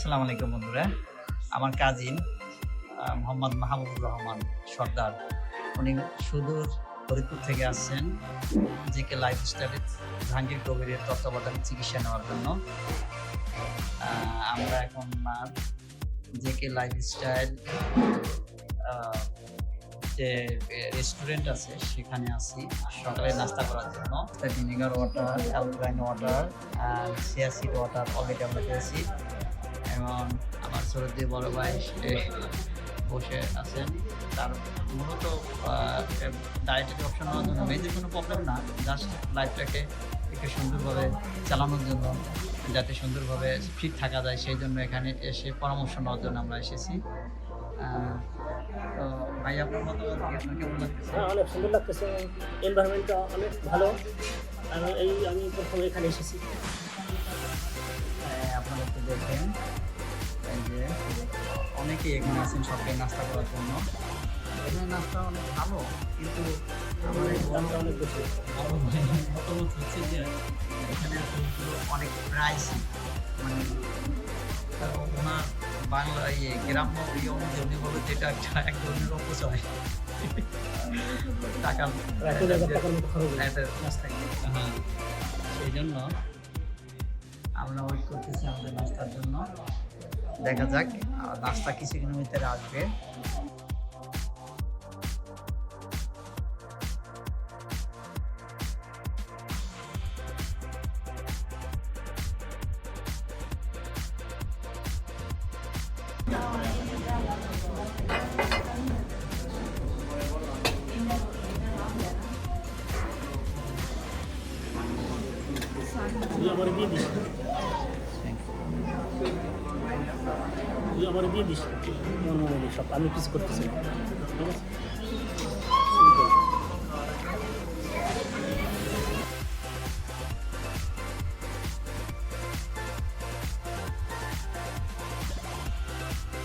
আসসালামু আলাইকুম বন্ধুরা। আমার কাজিন মোহাম্মদ মাহবুবুর রহমান সর্দার, উনি সুদূর ফরিদপুর থেকে আসছেন জেকে লাইফস্টাইল জাহাঙ্গীর কবিরের তত্ত্বাবধানে চিকিৎসা নেওয়ার জন্য। আমরা এখন জেকে লাইফস্টাইল যে রেস্টুরেন্ট আছে সেখানে আসি সকালে নাস্তা করার জন্য। ভিনেগার ওয়াটার, অ্যালকালাইন ওয়াটার আর সিয়াসিড ওয়াটার অলরেডি আমরা পেয়েছি এবং আমার সরদি বড় ভাই সে বসে আছেন। তার মূলত ডায়েটের অপশন নেওয়ার জন্য মেয়েদের কোনো প্রবলেম না, জাস্ট লাইফটাকে একটু সুন্দরভাবে চালানোর জন্য, যাতে সুন্দরভাবে ফিট থাকা যায় সেই জন্য এখানে এসে পরামর্শ নেওয়ার জন্য আমরা এসেছি। তো ভাই আপনার মতামত কি, আপনার কেমন লাগতেছে? অনেক সুন্দর লাগতেছে, এনভায়রনমেন্টটা অনেক ভালো। আমি প্রথম এখানে এসেছি। আপনারা একটু দেখেন, এই যে অনেকেই এখানে আছেন সবাই নাস্তা করার জন্য। এখানে নাস্তা অনেক ভালো, কিন্তু আমার এই দামটা অনেক বেশি। মতামত হচ্ছে যে এখানে ফুলগুলো অনেক প্রাইসি, মানে ওনার বাংলা গ্রাম্য অনুযায়ী উনি বলে যেটা এক ধরনের অপচয় টাকা। হ্যাঁ, সেই জন্য আমরা ওয়েট করতেছি আমাদের নাস্তার জন্য। দেখা যাক, নাস্তা কিছুক্ষণের ভিতরে আসবে। আমার দিয়ে দিস, আমার দিয়ে দিস, সব আমি কিছু করতেছি না, ঠিক আছে।